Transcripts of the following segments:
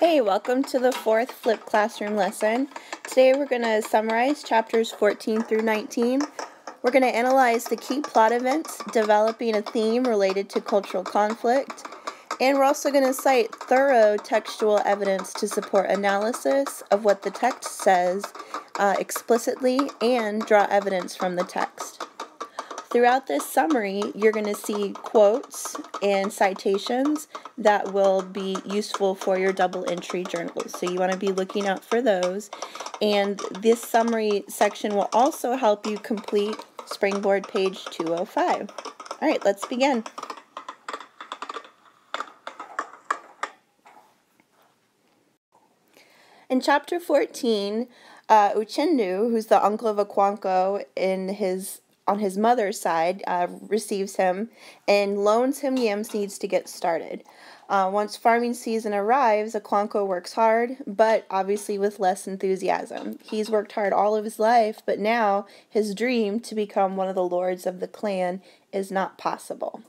Hey, welcome to the fourth flipped classroom lesson. Today we're going to summarize chapters 14 through 19. We're going to analyze the key plot events, developing a theme related to cultural conflict, and we're also going to cite thorough textual evidence to support analysis of what the text says explicitly and draw evidence from the text. Throughout this summary, you're going to see quotes and citations that will be useful for your double entry journals. So you want to be looking out for those. And this summary section will also help you complete Springboard page 205. All right, let's begin. In chapter 14, Uchendu, who's the uncle of Okonkwo on his mother's side, receives him and loans him yams needs to get started. Once farming season arrives, Okonkwo works hard, but obviously with less enthusiasm. He's worked hard all of his life, but now his dream to become one of the lords of the clan is not possible.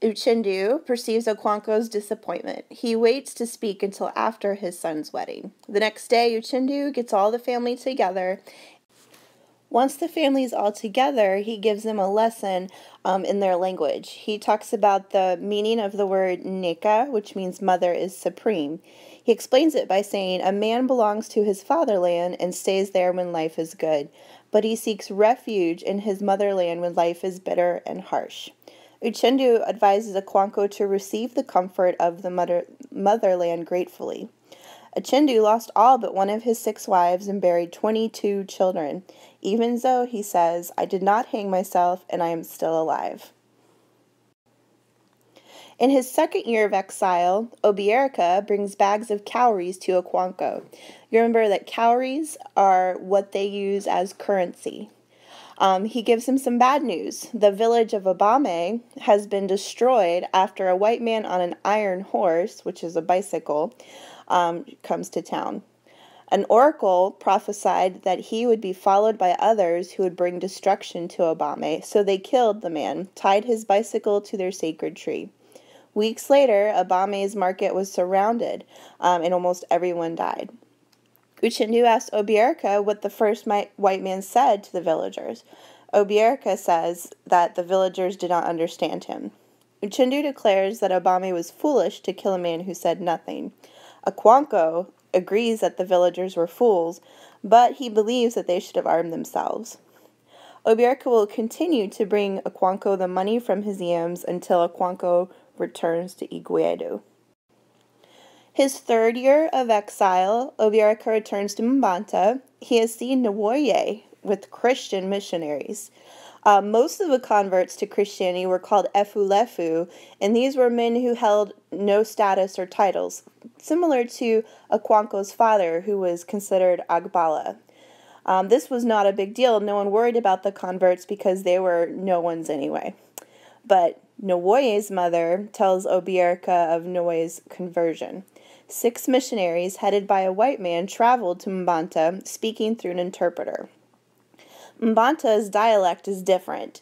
Uchendu perceives Okonkwo's disappointment. He waits to speak until after his son's wedding. The next day, Uchendu gets all the family together. Once the family is all together, he gives them a lesson in their language. He talks about the meaning of the word Nika, which means mother is supreme. He explains it by saying, a man belongs to his fatherland and stays there when life is good, but he seeks refuge in his motherland when life is bitter and harsh. Uchendu advises Okonkwo to receive the comfort of the motherland gratefully. Uchendu lost all but one of his 6 wives and buried 22 children. Even so, he says, I did not hang myself, and I am still alive. In his second year of exile, Obierika brings bags of cowries to Okonkwo. You remember that cowries are what they use as currency. He gives him some bad news. The village of Abame has been destroyed after a white man on an iron horse, which is a bicycle, comes to town. An oracle prophesied that he would be followed by others who would bring destruction to Abame, so they killed the man, tied his bicycle to their sacred tree. Weeks later, Abame's market was surrounded, and almost everyone died. Uchendu asked Obierika what the first white man said to the villagers. Obierika says that the villagers did not understand him. Uchendu declares that Abame was foolish to kill a man who said nothing. Okonkwo agrees that the villagers were fools, but he believes that they should have armed themselves. Obierika will continue to bring Okonkwo the money from his yams until Okonkwo returns to Igwedu. His third year of exile, Obierika returns to Mbanta. He has seen Nwoye with Christian missionaries. Most of the converts to Christianity were called Efulefu, and these were men who held no status or titles, similar to Okonkwo's father, who was considered Agbala. This was not a big deal. No one worried about the converts because they were no ones anyway. But Nwoye's mother tells Obierika of Nwoye's conversion. 6 missionaries, headed by a white man, traveled to Mbanta, speaking through an interpreter. Mbanta's dialect is different,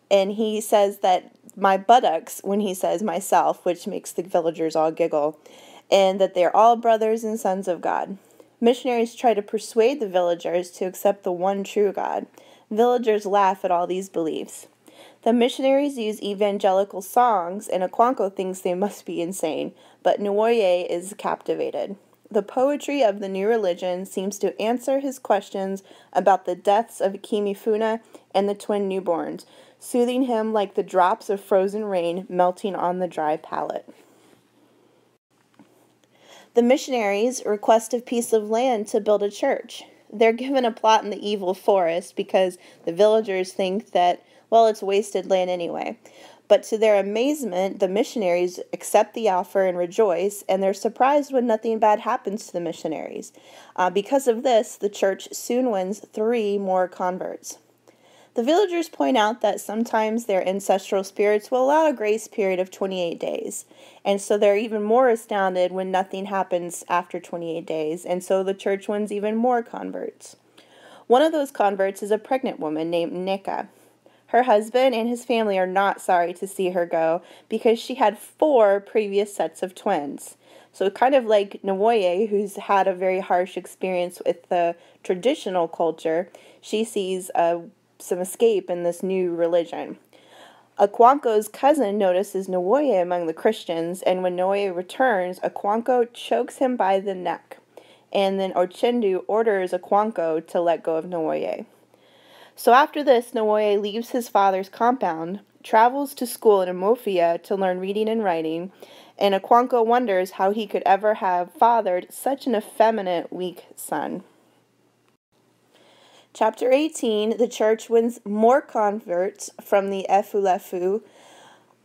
and he says that my buttocks, when he says myself, which makes the villagers all giggle, and that they're all brothers and sons of God. Missionaries try to persuade the villagers to accept the one true God. Villagers laugh at all these beliefs. The missionaries use evangelical songs, and Okonkwo thinks they must be insane, but Nwoye is captivated. The poetry of the new religion seems to answer his questions about the deaths of Kimifuna and the twin newborns, soothing him like the drops of frozen rain melting on the dry palate. The missionaries request a piece of land to build a church. They're given a plot in the evil forest because the villagers think that, well, it's wasted land anyway. But to their amazement, the missionaries accept the offer and rejoice, and they're surprised when nothing bad happens to the missionaries. Because of this, the church soon wins 3 more converts. The villagers point out that sometimes their ancestral spirits will allow a grace period of 28 days, and so they're even more astounded when nothing happens after 28 days, and so the church wins even more converts. One of those converts is a pregnant woman named Nika. Her husband and his family are not sorry to see her go because she had 4 previous sets of twins. So kind of like Nwoye, who's had a very harsh experience with the traditional culture, she sees some escape in this new religion. Akwanko's cousin notices Nwoye among the Christians, and when Nwoye returns, Akwanko chokes him by the neck. And then Ochendu orders Akwanko to let go of Nwoye. So after this, Nwoye leaves his father's compound, travels to school in Amofia to learn reading and writing, and Akwanko wonders how he could ever have fathered such an effeminate, weak son. Chapter 18, the church wins more converts from the Efulefu.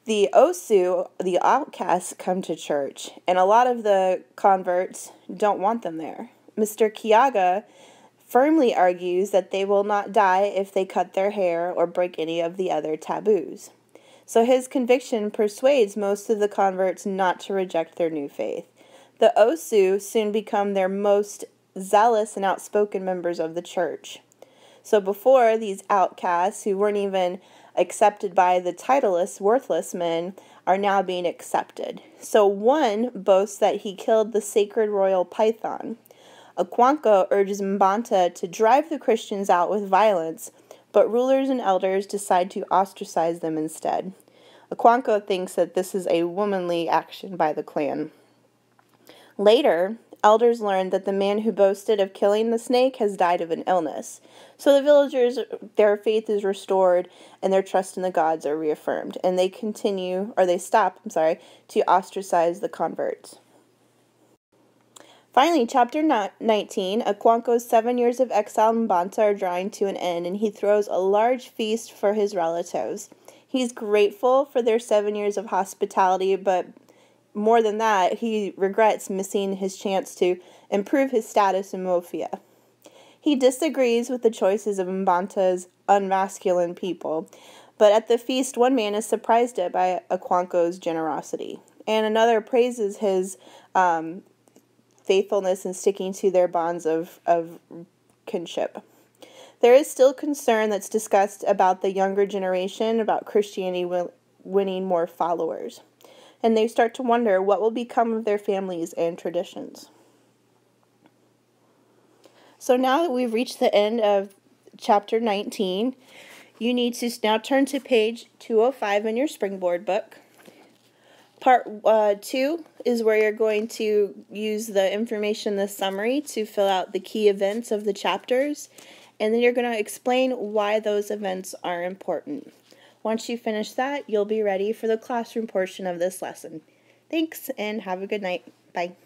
The Osu, the outcasts, come to church, and a lot of the converts don't want them there. Mr. Kiaga firmly argues that they will not die if they cut their hair or break any of the other taboos. So his conviction persuades most of the converts not to reject their new faith. The Osu soon become their most zealous and outspoken members of the church. So before, these outcasts, who weren't even accepted by the titleless, worthless men, are now being accepted. So one boasts that he killed the sacred royal python. Akwanko urges Mbanta to drive the Christians out with violence, but rulers and elders decide to ostracize them instead. Akwanko thinks that this is a womanly action by the clan. Later, elders learn that the man who boasted of killing the snake has died of an illness. So the villagers, their faith is restored and their trust in the gods are reaffirmed. And they stop to ostracize the converts. Finally, chapter 19, Akwanko's 7 years of exile in Mbanta are drawing to an end, and he throws a large feast for his relatives. He's grateful for their 7 years of hospitality, but more than that, he regrets missing his chance to improve his status in Mofia. He disagrees with the choices of Mbanta's unmasculine people, but at the feast, one man is surprised by Akwanko's generosity, and another praises his faithfulness in sticking to their bonds of kinship. There is still concern that's discussed about the younger generation, about Christianity winning more followers. And they start to wonder what will become of their families and traditions. So now that we've reached the end of chapter 19, you need to now turn to page 205 in your Springboard book. Part 2 is where you're going to use the information in the summary to fill out the key events of the chapters, and then you're going to explain why those events are important. Once you finish that, you'll be ready for the classroom portion of this lesson. Thanks, and have a good night. Bye.